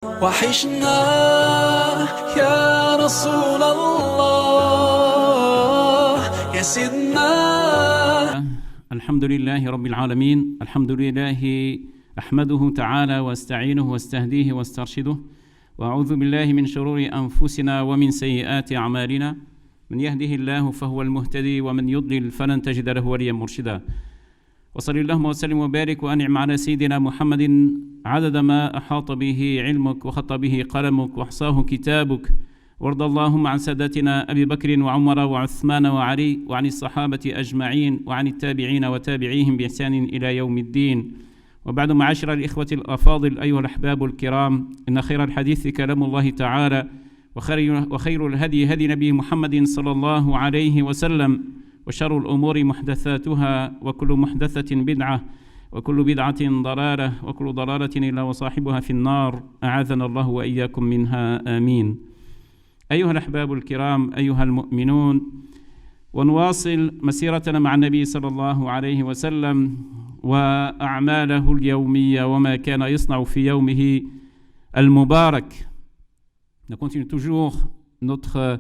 وحشنا يا رسول الله يا سيدنا. الحمد لله رب العالمين. الحمد لله أحمده تعالى واستعينه واستهديه واسترشده، وأعوذ بالله من شرور أنفسنا ومن سيئات أعمالنا. من يهده الله فهو المهتدي، ومن يضلل فلن تجد له وليا مرشدا. وصل اللهم وسلم وبارك وأنعم على سيدنا محمد عدد ما أحاط به علمك وخط به قلمك وأحصاه كتابك. وارض اللهم عن سادتنا أبي بكر وعمر وعثمان وعلي، وعن الصحابة أجمعين، وعن التابعين وتابعيهم بإحسان إلى يوم الدين. وبعد، معاشر الإخوة الأفاضل أيها الأحباب الكرام، إن خير الحديث كلام الله تعالى، وخير الهدي هدي نبي محمد صلى الله عليه وسلم، وشر الأمور محدثاتها، وكل محدثة بدعة، وكل بدعة ضلالة، وكل ضلالة إلا وصاحبها في النار، أعاذنا الله وإياكم منها، آمين. أيها الأحباب الكرام، أيها المؤمنون، ونواصل مسيرتنا مع النبي صلى الله عليه وسلم وأعماله اليومية وما كان يصنع في يومه المبارك. Nous continuons toujours notre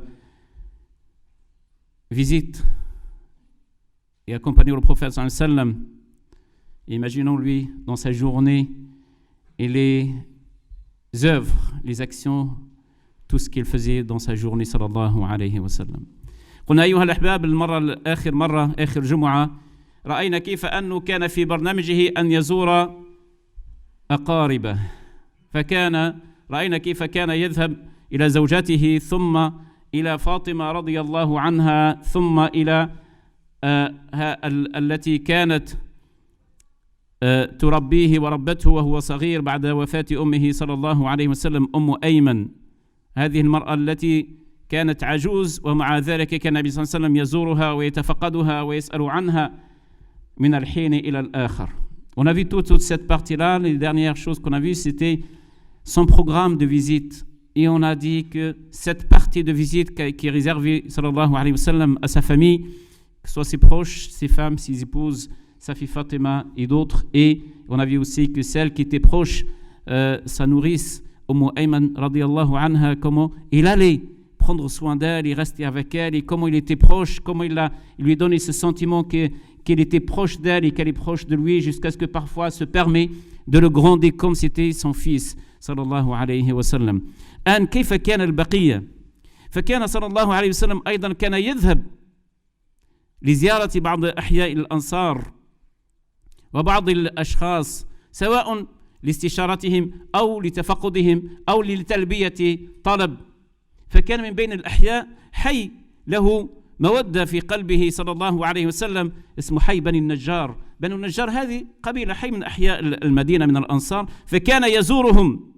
visite et accompagnons le prophète sallallahu alayhi wa sallam. Imaginons-lui dans sa journée et les œuvres, les actions, tout ce qu'il faisait dans sa journée sallallahu alayhi wa sallam. قلنا أيها الأحباب آخر جمعة رأينا كيف أنه كان في برنامجه أن يزور أقاربه، رأينا كيف كان يذهب إلى زوجته، ثم إلى فاطمة رضي الله عنها، ثم إلى التي كانت تربيه وربته وهو صغير بعد وفاة أمه صلى الله عليه وسلم، أم أيمن، هذه المرأة التي كانت عجوز، ومع ذلك كان النبي صلى الله عليه وسلم يزورها ويتفقدها ويسأل عنها من الحين إلى الآخر. On a vu toute cette partie-là. Les dernières choses qu'on a vues, c'était son programme de visite. Et on a dit que cette partie de visite qui est réservée, sallallahu alayhi wa sallam, à sa famille, que ce soit ses proches, ses femmes, ses épouses, sa fille Fatima et d'autres. Et on a vu aussi que celle qui était proche, sa nourrice, Ayman radiyallahu anha, comment il allait prendre soin d'elle, il restait avec elle, et comment il était proche, comment il lui donnait ce sentiment qu'il était proche d'elle et qu'elle est proche de lui, jusqu'à ce que parfois se permet de le gronder comme c'était son fils, sallallahu alayhi wa sallam. الآن كيف كان البقية؟ فكان صلى الله عليه وسلم أيضا كان يذهب لزيارة بعض أحياء الأنصار وبعض الأشخاص، سواء لاستشارتهم أو لتفقدهم أو لتلبية طلب. فكان من بين الأحياء حي له مودة في قلبه صلى الله عليه وسلم، اسمه حي بني النجار. بني النجار هذه قبيلة حي من أحياء المدينة من الأنصار، فكان يزورهم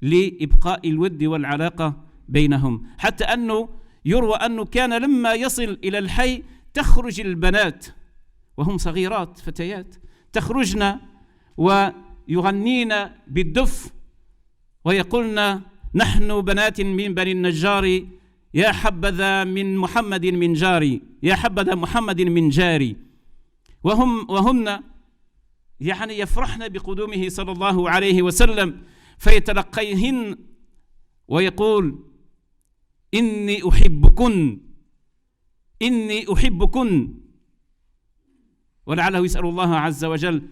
لإبقاء الود والعلاقة بينهم، حتى أنه يروى أنه كان لما يصل إلى الحي تخرج البنات وهم صغيرات فتيات، تخرجن ويغنين بالدف ويقولن: نحن بنات من بني النجار، يا حبذا من محمد من جاري، يا حبذا محمد من جاري. وهن يعني يفرحن بقدومه صلى الله عليه وسلم، فيتلقيهن ويقول: إني أحبكن، إني أحبكن، ولعله يسأل الله عز وجل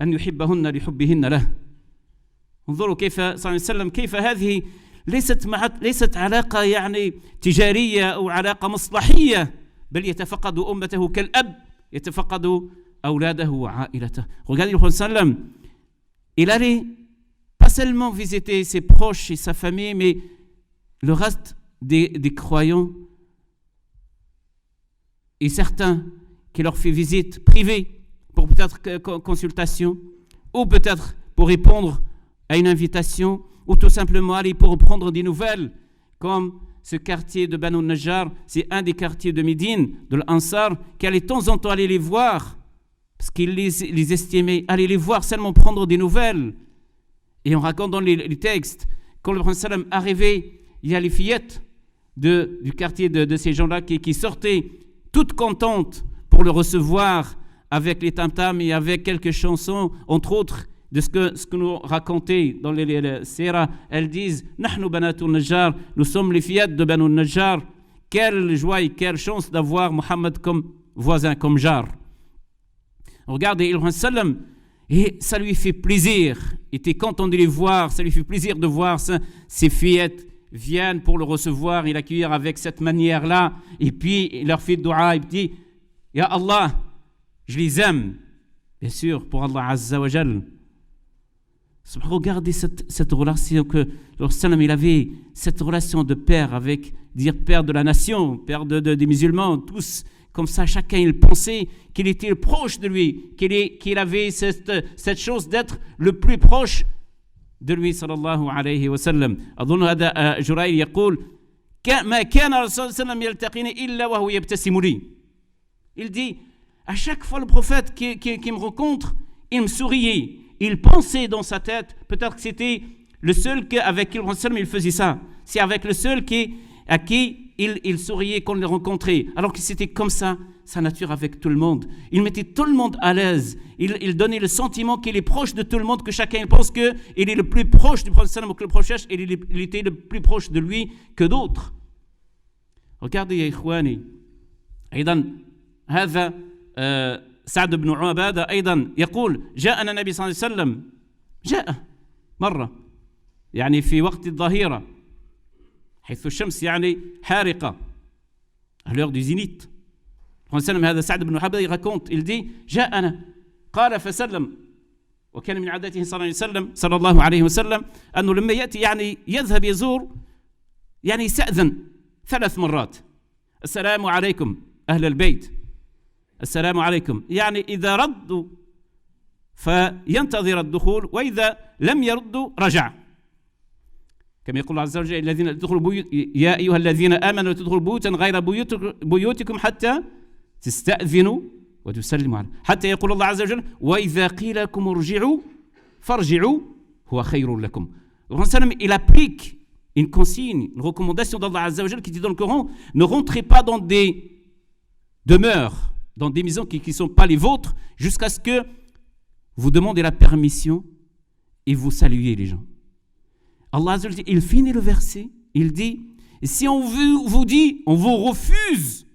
أن يحبهن لحبهن له. انظروا كيف صلى الله عليه وسلم، كيف هذه ليست علاقة يعني تجارية أو علاقة مصلحية، بل يتفقد أمته كالأب يتفقد أولاده وعائلته. Regardez le prophète sallam, il allait pas seulement visiter ses proches et sa famille, mais le reste des croyants, et certains qui leur fait visite privée pour peut-être consultation, ou peut-être pour répondre à une invitation, ou tout simplement aller pour prendre des nouvelles, comme ce quartier de Banu Najjar, c'est un des quartiers de Médine, de l'Ansar, qui allait de temps en temps aller les voir, parce qu'il les estimait, aller les voir seulement prendre des nouvelles. Et on raconte dans les textes, quand le prophète sallam arrivait, il y a les fillettes du quartier de ces gens-là qui sortaient toutes contentes pour le recevoir avec les tam-tams et avec quelques chansons, entre autres, de ce que nous racontait dans les Sira. Elles disent Nahnu Banatul Najjar, nous sommes les fillettes de Banu Najjar. Quelle joie et quelle chance d'avoir Mohammed comme voisin, comme jar. Regardez, et ça lui fait plaisir. Il était content de les voir, ça lui fait plaisir de voir ses fillettes viennent pour le recevoir et l'accueillir avec cette manière-là. Et puis, il leur fait dua, il dit Ya Allah, je les aime. Bien sûr, pour Allah Azza wa Jal. Regardez cette relation que le Sallam, il avait, cette relation de père avec, dire père de la nation, père des musulmans, tous comme ça, chacun il pensait qu'il était proche de lui, qu'il avait cette chose d'être le plus proche de lui sallallahu alayhi wa sallam. أظن هذا جرير يقول ما كان الرسول صلى الله عليه وسلم يلتقيني إلا وهو يبتسم لي. Il dit à chaque fois le prophète qui me rencontre, il me souriait. Il pensait dans sa tête, peut-être que c'était le seul avec qui le prophète il faisait ça. C'est avec le seul à qui il souriait quand il le rencontrait. Alors que c'était comme ça, sa nature avec tout le monde. Il mettait tout le monde à l'aise. Il donnait le sentiment qu'il est proche de tout le monde, que chacun pense qu'il est le plus proche du prophète ou que le prophète il était le plus proche de lui que d'autres. Regardez, ya ikhwani. أيضا هذا سعد بن عبادة أيضا يقول جاءنا النبي صلى الله عليه وسلم جاء مرة يعني في وقت الظهيرة حيث الشمس يعني حارقة à l'heure du zénith. هذا سعد بن عبادة raconte, il dit جاءنا قال فسلم وكان من عادته صلى الله عليه وسلم أنه لما يأتي يعني يذهب يزور يعني يستأذن 3 مرات السلام عليكم أهل البيت السلام عليكم يعني إذا ردوا فينتظر الدخول وإذا لم يردوا رجع كما يقول الله عز وجل الذين يدخلوا يا أيها الذين آمنوا تدخلوا بيوتا غير بيوتكم حتى تستأذنوا وتسلموا عليه حتى يقول الله عز وجل وإذا قيل لكم ارجعوا فارجعوا هو خير لكم. Il applique une consigne, une recommandation d'Allah Azza wa Jal qui dit dans le Coran ne rentrez pas dans des demeures, dans des maisons qui ne sont pas les vôtres, jusqu'à ce que vous demandez la permission et vous saluez les gens. Allah Azza wa Jal, il finit le verset, il dit si on vous dit, on vous refuse,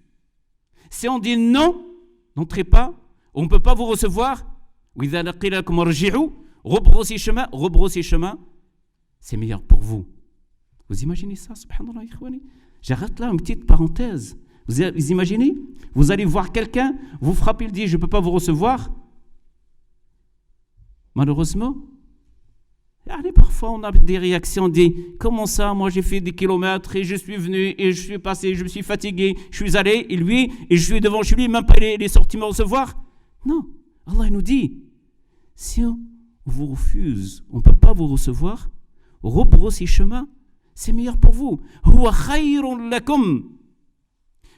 si on dit non, n'entrez pas, on ne peut pas vous recevoir, rebroussez chemin, c'est meilleur pour vous. Vous imaginez ça, subhanallah, ikhwani? J'arrête là une petite parenthèse. Vous imaginez? Vous allez voir quelqu'un, vous frappez, il dit je ne peux pas vous recevoir. Malheureusement, parfois on a des réactions, dit comment ça, moi j'ai fait des kilomètres et je suis venu et je suis passé, je me suis fatigué, je suis allé et lui, et je suis devant chez lui, même pas il est sorti me recevoir. Non, Allah nous dit si on vous refuse, on ne peut pas vous recevoir, rebroussez chemin, c'est meilleur pour vous. هو خير لكم.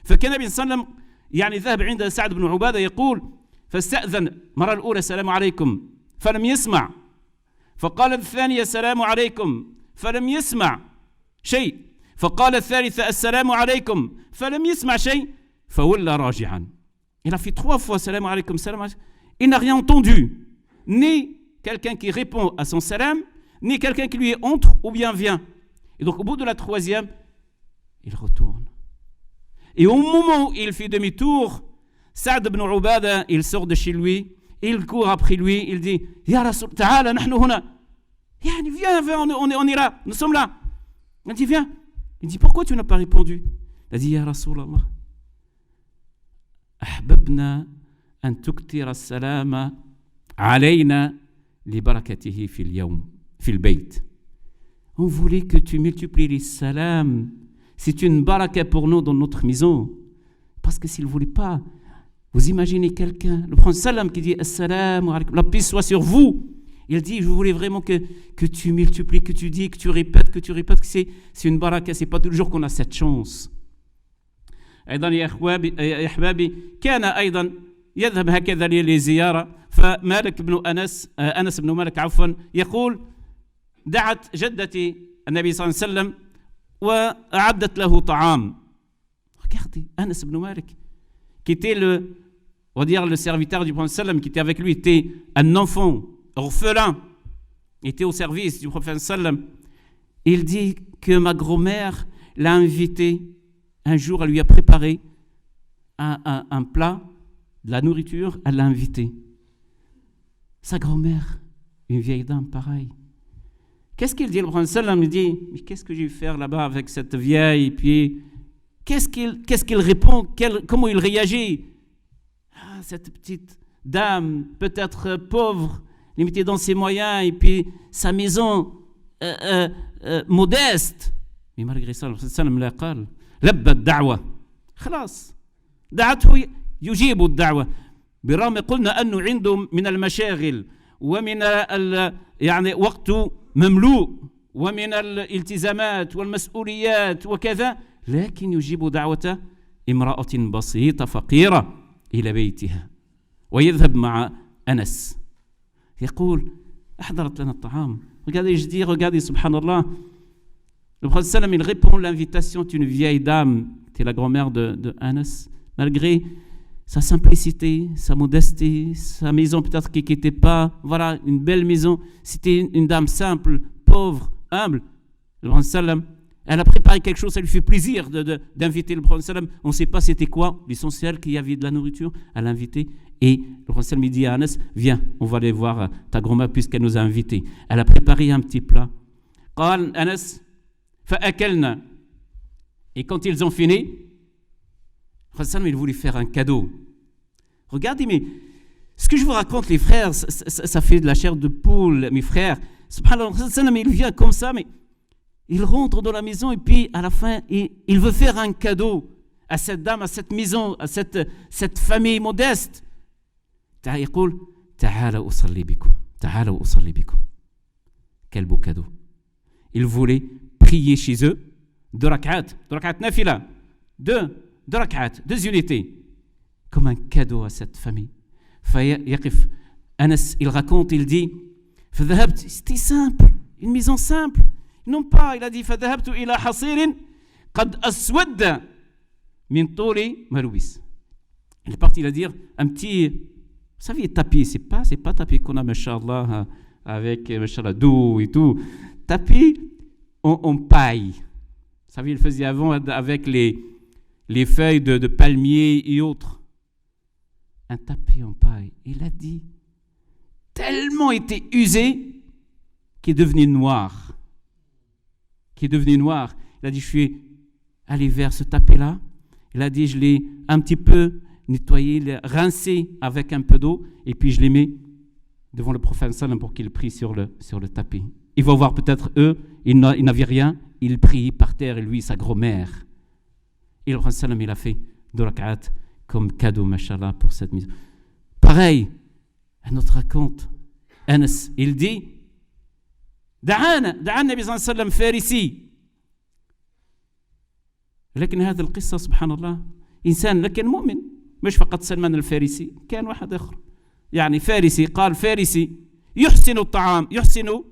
فكان النبي صلى الله عليه وسلم يعني ذهب عند سعد بن عبادة يقول فاستأذن المرة الأولى السلام عليكم فلم يسمع فقال الثانية السلام عليكم فلم يسمع شيء فقال الثالثة السلام عليكم فلم يسمع شيء فولى راجعا. Il a fait 3 fois salam alaykum, salam alaykum. Il n'a rien entendu, ni quelqu'un qui répond à son salam, ni quelqu'un qui lui entre ou bien vient. Et donc au bout de la 3e, il retourne. Et au moment où il fait demi-tour, Saad ibn Ubada, il sort de chez lui, il court après lui, il dit Ya Rasul, ta'ala, nahnu huna. Viens, on est là, nous sommes là. Il dit viens. Il dit pourquoi tu n'as pas répondu? Il a dit Ya Rasul Allah, ahbabna an tuktira as-salama alayna li barakatihi fil yawm fil bayt. On voulait que tu multiplies les salams. C'est une baraka pour nous dans notre maison. Parce que s'il ne voulait pas, vous imaginez quelqu'un, le prophète salam qui dit Assalamu alaikum, la paix soit sur vous. Il dit je voulais vraiment que tu multiplies, que tu dis, que tu répètes, que c'est une baraka. Ce n'est pas toujours qu'on a cette chance. أيضا يا أحبابي كان أيضا يذهب هكذا لزيارة فمالك بن أنس بن مالك عفوا يقول دعت جدتي النبي صلى الله عليه وسلم وأعدت له طعام. Regardez, Anas ibn Malik, qui était le serviteur du prophète sallam, qui était avec lui, était un enfant orphelin, était au service du prophète sallam. Il dit que ma grand-mère l'a invité un jour, elle lui a préparé un plat, de la nourriture, elle l'a invité. Sa grand-mère, une vieille dame pareille. Qu'est-ce qu'il dit? Le prophète sallam lui dit, mais qu'est-ce que je vais faire là-bas avec cette vieille? Et puis, qu'est-ce qu'il répond? Comment il réagit? Cette petite dame, peut-être pauvre, limitée dans ses moyens, et puis sa maison modeste. Mais malgré ça, le prophète sallam l'a dit, لبى الدعوة خلاص دعته يجيب الدعوة برغم قلنا أنه عنده من المشاغل ومن يعني وقته مملوء ومن الالتزامات والمسؤوليات وكذا لكن يجيب دعوة امرأة بسيطة فقيرة إلى بيتها ويذهب مع أنس يقول أحضرت لنا الطعام. Regardez, subhanallah. Le prophète sallam, il répond à l'invitation d'une vieille dame, qui est la grand-mère de Anas, malgré sa simplicité, sa modestie, sa maison peut-être qui n'était pas, voilà, une belle maison. C'était une dame simple, pauvre, humble. Le prophète sallam, elle a préparé quelque chose, ça lui fait plaisir d'inviter le prophète sallam. On ne sait pas c'était quoi, l'essentiel qu'il y avait de la nourriture, elle l'a invité. Et le prophète sallam dit à Anas, viens, on va aller voir ta grand-mère puisqu'elle nous a invités. Elle a préparé un petit plat. قال Anas, فأكلنا. Et quand ils ont fini, le prophète sallam, il voulait faire un cadeau. Regardez, mais ce que je vous raconte, les frères, ça fait de la chair de poule, mes frères. Subhanallah, le prophète sallam, il vient comme ça, mais il rentre dans la maison et puis à la fin, il veut faire un cadeau à cette dame, à cette maison, à cette famille modeste. يقول تعالوا أصلي بكم تعالوا أصلي بكم. Quel beau cadeau. Il voulait prier chez eux, deux rak'at nafila, deux rak'at, deux unités, comme un cadeau à cette famille. فيقف Anas, il raconte, il dit فذهبت, c'était simple, une maison simple. Non pas, il a dit فذهبت إلى حصير قد أسود من طول ملوبس. Il est parti, il a dit un petit, vous savez, tapis, c'est pas tapis qu'on a, mashallah, avec, mashallah, doux et tout. Tapis en paille. Vous savez, il faisait avant avec les feuilles de palmier et autres. Un tapis en paille. Il a dit, tellement été usé, qu'il est devenu noir. Il a dit, je suis allé vers ce tapis-là. Il a dit, je l'ai un petit peu nettoyé, rincé avec un peu d'eau, et puis je les mets devant le prophète sallam pour qu'il prie sur le tapis. Il va voir peut-être eux, ils n'avaient rien, ils prient par terre, et lui, sa grand-mère. Et le prophète sallam, il a fait 2 rak'at comme cadeau, mashallah, pour cette mise. Pareil, un autre raconte, Anas, il dit, دعانا النبي صلى الله عليه وسلم فارسي. لكن هذه القصة سبحان الله إنسان لكن مؤمن مش فقط سلمان الفارسي كان واحد آخر يعني فارسي قال فارسي يحسن الطعام يحسن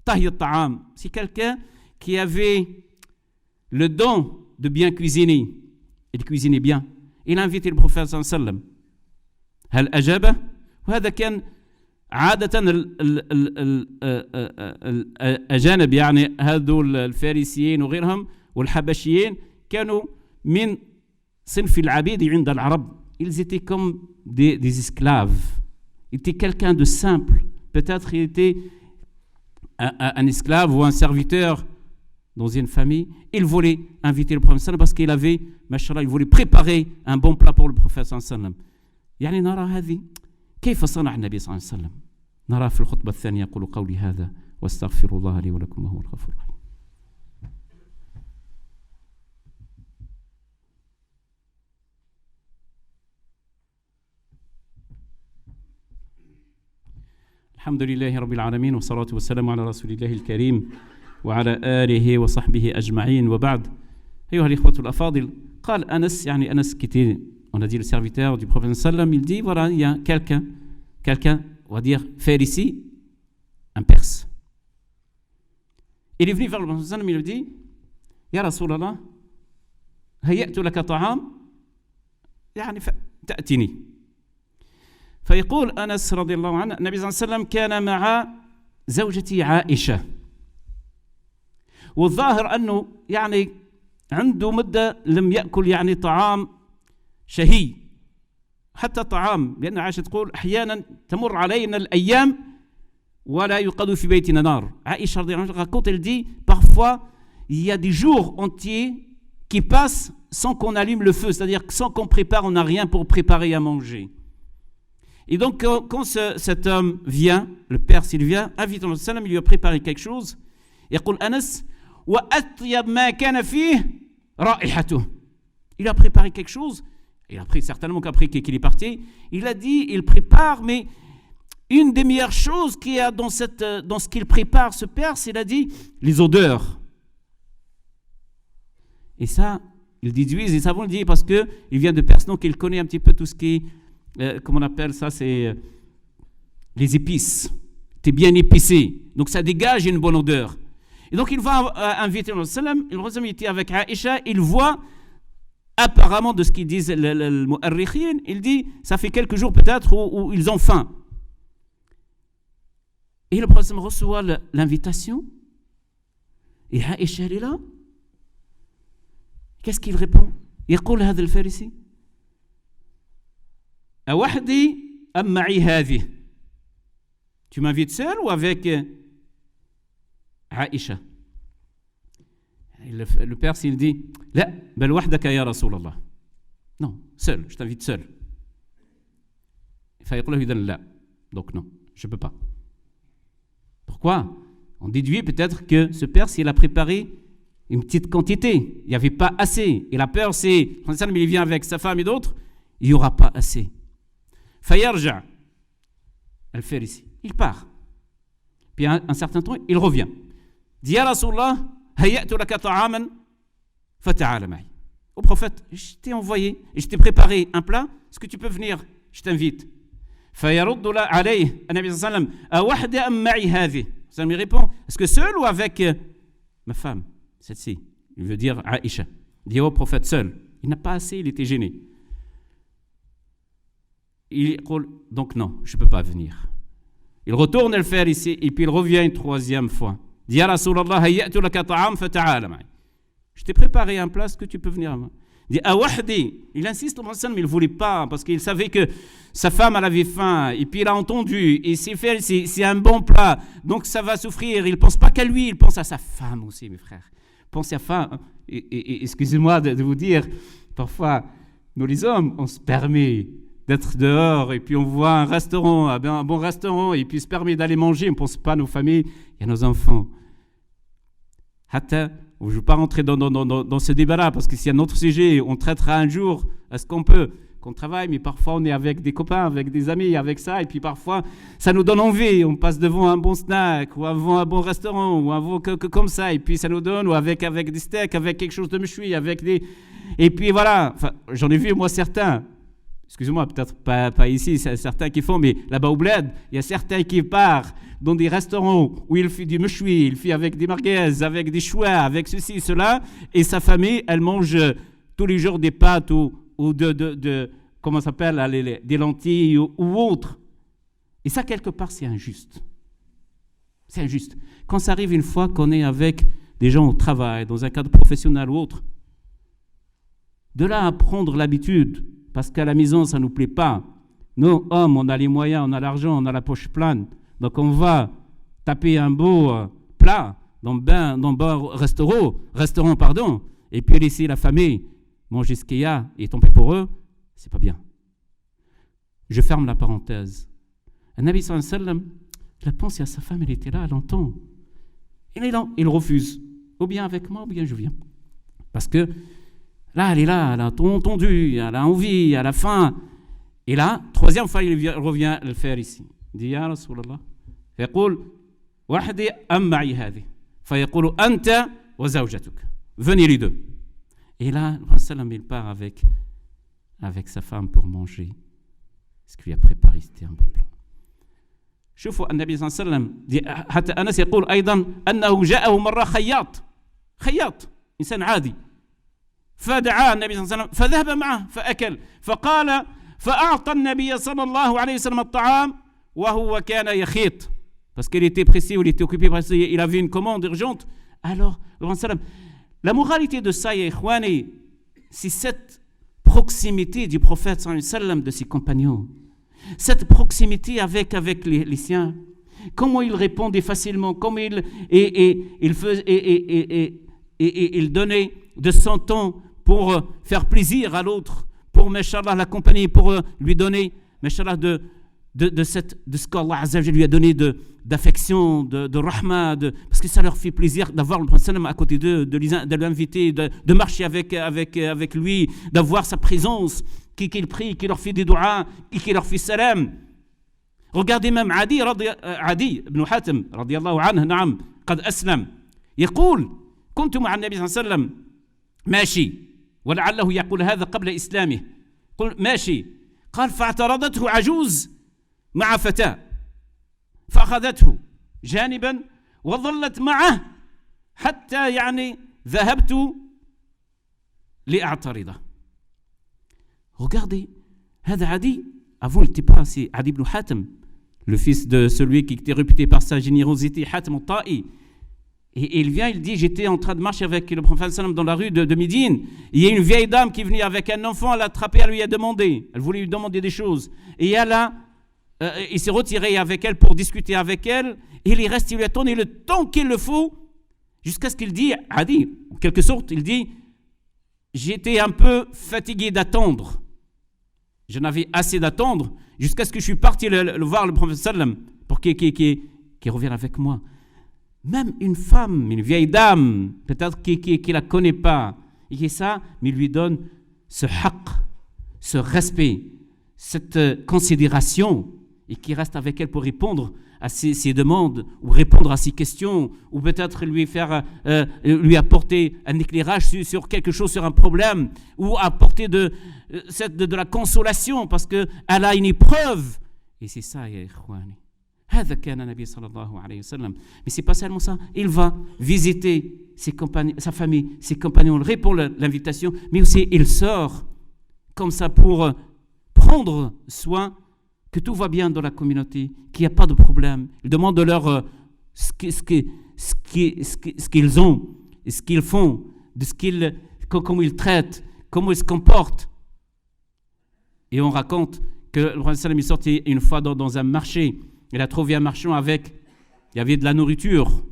طهي الطعام. C'est quelqu'un qui avait le don de bien cuisiner. Il cuisinait bien. Il a invité le prophète صلى الله عليه وسلم. هل أجابه؟ وهذا كان عادة الأجانب يعني هذول الفارسيين وغيرهم والحبشيين كانوا من صنف العبيد عند العرب. Ils étaient comme des esclaves. Il était quelqu'un de simple. Peut-être il était un esclave ou un serviteur dans une famille. Il voulait inviter le prophète sallam parce qu'il avait, mashallah, il voulait préparer un bon plat pour le prophète sallam. يعني نرى هذه كيف صنع النبي صلى الله عليه وسلم. نرى في الخطبة الثانية يقول قولي هذا واستغفر الله لي ولكم وهو الغفور الرحيم. الحمد لله رب العالمين والصلاة والسلام على رسول الله الكريم وعلى آله وصحبه أجمعين وبعد. أيها الإخوة الأفاضل, قال أنس, يعني أنس qui était, on a dit, le serviteur du prophète sallam, il dit, voilà, il y a quelqu'un, on va dire, Pharisi, un Perse. Il est venu vers le prophète sallam, il lui dit, Ya Rasulallah, هيأت لك طعام يعني تأتني فيقول أنس رضي الله عنه النبي صلى الله عليه وسلم كان مع زوجتي عائشة والظاهر أنه يعني عنده مدة لم يأكل يعني طعام شهي حتى طعام لأن عائشة تقول أحيانا تمر علينا الأيام ولا يوقد في بيتنا نار. عائشة رضي الله عنها raconte, elle dit parfois il y a des jours entiers qui passent sans qu'on allume le feu, c'est-à-dire sans qu'on prépare, on n'a rien pour préparer à manger. Et donc quand cet homme vient, le père s'il vient, invite le salam, il lui a préparé quelque chose. يقول أنس وأطيب ما كان فيه رائحته. Il a préparé quelque chose. Il a pris certainement qu'après qu'il est parti, il a dit, il prépare, mais une des meilleures choses qu'il y a dans ce qu'il prépare, ce père, c'est, il a dit, les odeurs. Et ça, ils déduisent, les savants le disent parce qu'il vient de personnes qu'il connaît un petit peu tout ce qui est, comment on appelle ça, c'est les épices. C'est bien épicé. Donc ça dégage une bonne odeur. Et donc il va inviter le salam, il était avec Aïcha, il voit apparemment de ce qu'ils disent le mu'arrikhin, il dit, ça fait quelques jours peut-être où ils ont faim. Et le prophète reçoit l'invitation, et Aïcha est là. Qu'est-ce qu'il répond? يقول هذا الفارسي أوحدي أم معي هذه? Tu m'invites seul ou avec Aïcha? Le père s'il dit لا بل وحدك يا رسول الله. Non, seul, je t'invite seul. فيقول له إذن لا. Donc non, je ne peux pas. Pourquoi? On déduit peut-être que ce père, s'il a préparé une petite quantité, il n'y avait pas assez. Et la peur, c'est, quand il vient avec sa femme et d'autres, il n'y aura pas assez. فيرجع الفارسي. Il part. Puis un certain temps, il revient. dit يا رسول الله هيأت لك طعاما فتعال معي. Au prophète, je t'ai envoyé et je t'ai préparé un plat, est-ce que tu peux venir? Je t'invite. فيرد عليه النبي صلى الله عليه وسلم أوحدي أم معي هذه? Ça me répond, est-ce que seul ou avec ma femme? Celle-ci, il veut dire Aïcha. Il dit au prophète seul. Il n'a pas assez, il était gêné. Il dit, donc non, je ne peux pas venir. Il retourne le faire ici et puis il revient une troisième fois. Il dit, Ya Rasulallah, hayyatu laka ta'am fata'ala ma'i. Je t'ai préparé un plat, est-ce que tu peux venir à moi? Il dit, Awahdi. Il insiste, mais il ne voulait pas parce qu'il savait que sa femme elle avait faim et puis il a entendu et c'est un bon plat, donc ça va souffrir. Il ne pense pas qu'à lui, il pense à sa femme aussi, mes frères. Pensez à femme. Et excusez-moi de vous dire, parfois, nous les hommes, on se permet d'être dehors et puis on voit un restaurant, un bon restaurant et puis on se permet d'aller manger, on ne pense pas à nos familles et à nos enfants. Hatta, je ne veux pas rentrer dans ce débat-là parce que s'il y a un autre sujet, on traitera un jour à ce qu'on travaille, mais parfois on est avec des copains, avec des amis, avec ça, et puis parfois ça nous donne envie, on passe devant un bon snack, ou devant un bon restaurant, ou un bon comme ça, et puis ça nous donne, ou avec des steaks, avec quelque chose de méchoui, avec des... Et puis voilà, enfin, j'en ai vu moi certains, excusez-moi, peut-être pas ici, c'est certains qui font, mais là-bas au bled, il y a certains qui partent dans des restaurants où il fait du méchoui, il fait avec des merguez, avec des choux, avec ceci, cela, et sa famille, elle mange tous les jours des pâtes ou de comment ça s'appelle, des lentilles ou autre. Et ça, quelque part, c'est injuste. C'est injuste. Quand ça arrive une fois qu'on est avec des gens au travail, dans un cadre professionnel ou autre, de là à prendre l'habitude, parce qu'à la maison, ça ne nous plaît pas. Nous, hommes, on a les moyens, on a l'argent, on a la poche pleine. Donc, on va taper un beau plat dans un bon restaurant, et puis laisser la famille manger ce qu'il y a et tomber pour eux, c'est pas bien. Je ferme la parenthèse. Le Nabi sallallahu alayhi wa sallam, il a pensé à sa femme, elle était là, elle entend. Il est là, il refuse. Ou bien avec moi, ou bien je viens. Parce que là, elle est là, elle a tout entendu, elle a envie, elle a faim. Et là, troisième fois, il revient le faire ici. Il dit, Ya Rasulallah, فيقول وحدي أم معي هذه فيقول أنت وزوجتك. Venez les deux. Et là, le prophète il part avec sa femme pour manger ce qu'il a préparé, c'était un bon plat. شوفوا النبي صلى الله عليه وسلم حتى أنس يقول أيضا أنه جاءه مرة خياط إنسان عادي فدعاه النبي صلى الله عليه وسلم فذهب معه فأكل فقال فأعطى النبي صلى الله عليه وسلم الطعام وهو كان يخيط. Parce qu'il était pressé ou il était occupé, parce qu'il avait une commande urgente. Alors, la moralité de ça, ya ikhwani, c'est cette proximité du prophète sallallahu alayhi wa sallam, de ses compagnons. Cette proximité avec les siens. Comment il répondait facilement, comment il donnait de son temps pour faire plaisir à l'autre, pour, mashallah, l'accompagner, pour lui donner, mashallah, de ce qu'Allah Azza wa Jalla lui a donné d'affection, de rahma, parce que ça leur fait plaisir d'avoir le prophète à côté d'eux, de l'inviter, de marcher avec lui, d'avoir sa présence, qu'il prie, qu'il leur fait des du'as, qu'il leur fait salam. Regardez même Adi ibn Hatim رضي الله عنه نعم قد أسلم يقول كنت مع النبي صلى الله عليه وسلم ماشي ولعله يقول هذا قبل إسلامه قل ماشي قال فاعترضته عجوز مع فتاة فأخذته جانبا وظلت معه حتى يعني ذهبت لأعترضه. Regardez, هذا عدي avant il n'était pas, c'est Adi ibn Hatim, le fils de celui qui était réputé par sa générosité, Hatim al-Ta'i. Et il vient, il dit, j'étais en train de marcher avec le prophète sallam dans la rue de Médine. Il y a une vieille dame qui venait avec un enfant, elle l'a attrapé, elle lui a demandé. Elle voulait lui demander des choses. Et il s'est retiré avec elle pour discuter avec elle. Et il reste, il lui a tourné le temps qu'il le faut, jusqu'à ce qu'il dit, Adi, en quelque sorte, il dit, j'étais un peu fatigué d'attendre. Je n'avais assez d'attendre jusqu'à ce que je suis parti le voir le prophète sallam pour qu'il revienne avec moi. Même une femme, une vieille dame, peut-être qui la connaît pas, et qui est ça, mais lui donne ce haqq, ce respect, cette considération, et qui reste avec elle pour répondre à ses demandes, ou répondre à ses questions, ou peut-être lui apporter un éclairage sur quelque chose, sur un problème, ou apporter de la consolation, parce qu'elle a une épreuve. Et c'est ça, ya ikhwani. هذا كان النبي صلى الله عليه وسلم. Mais c'est pas seulement ça, il va visiter sa famille, ses compagnons, il répond l'invitation, mais aussi il sort comme ça pour prendre soin que tout va bien dans la communauté, qu'il n'y a pas de problème. Il demande de leur ce qu'ils ont, ce qu'ils font, comment ils traitent, comment ils se comportent. Et on raconte que le prophète sallam est sorti une fois dans un marché. Il a trouvé un marchand il y avait de la nourriture.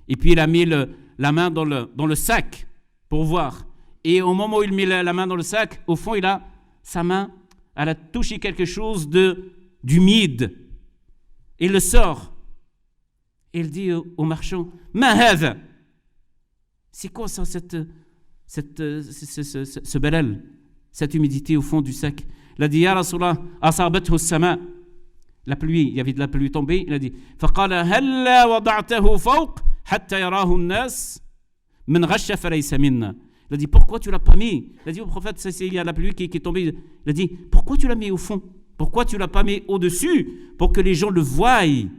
Et puis il a mis la main dans le sac pour voir. Et au moment où il met la main dans le sac, au fond, sa main, elle a touché quelque chose d'humide. Il le sort. Il dit au marchand, Ma hadha? C'est quoi ça, ce balal, cette humidité au fond du sac? Il a dit, Ya Rasulallah, asabathu as-sama'. La pluie, il y avait de la pluie tombée. Il a dit, فقال هلا وضعته فوق حتى يراه الناس من غش فليس منا. Il a dit, pourquoi tu l'as pas mis? Il a dit au prophète, il y a la pluie qui est tombée. Il a dit, pourquoi tu l'as mis au fond? Pourquoi tu l'as pas mis au-dessus pour que les gens le voient et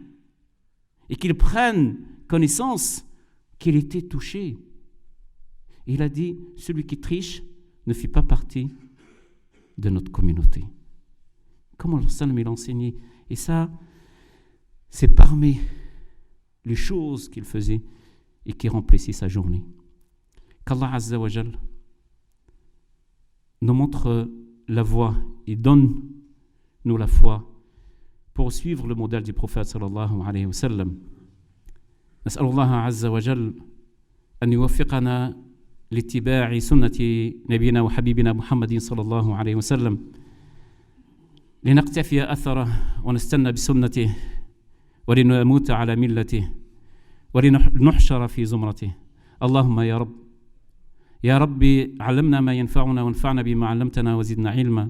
qu'ils prennent connaissance qu'il était touché? Et il a dit, celui qui triche ne fait pas partie de notre communauté. Comment le Sallam il a enseigné? Et ça, c'est parmi les choses qu'il faisait et qui remplissaient sa journée. Qu'Allah Azza wa Jal nous montre la voie et donne-nous la foi pour suivre le modèle du prophète sallallahu alayhi wa sallam. نسأل الله عز وجل أن يوفقنا لاتباع سنة نبينا وحبيبنا محمد صلى الله عليه وسلم لنقتفي أثره ونستنى بسنته ولنموت على ملته ولنحشر في زمرته. اللهم يا ربي علمنا ما ينفعنا وانفعنا بما علمتنا وزدنا علما.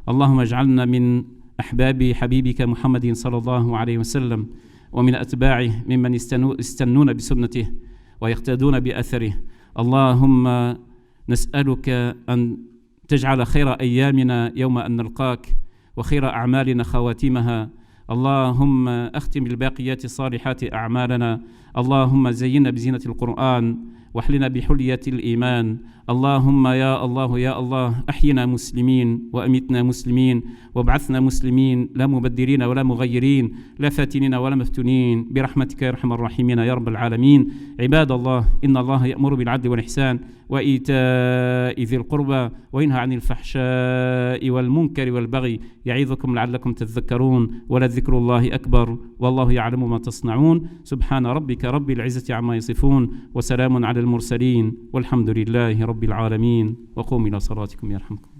اللهم اجعلنا من أحباب حبيبك محمد صلى الله عليه وسلم ومن أتباعه ممن يستنون بسنته ويقتدون بأثره. اللهم نسألك أن تجعل خير أيامنا يوم أن نلقاك وخير أعمالنا خواتمها. اللهم أختم الباقيات الصالحات أعمالنا. اللهم زينا بزينة القرآن واحلنا بحلية الإيمان. اللهم يا الله يا الله أحينا مسلمين وأمتنا مسلمين وابعثنا مسلمين، لا مبدلين ولا مغيرين، لا فاتنين ولا مفتونين، برحمتك يا أرحم الراحمين يا رب العالمين. عباد الله، إن الله يأمر بالعدل والإحسان وإيتاء ذي القربى وينهى عن الفحشاء والمنكر والبغي يعظكم لعلكم تذكرون، ولذكر الله أكبر والله يعلم ما تصنعون. سبحان ربك رب العزة عما يصفون وسلام على المرسلين والحمد لله رب العالمين. وقوموا إلى صلاتكم يرحمكم.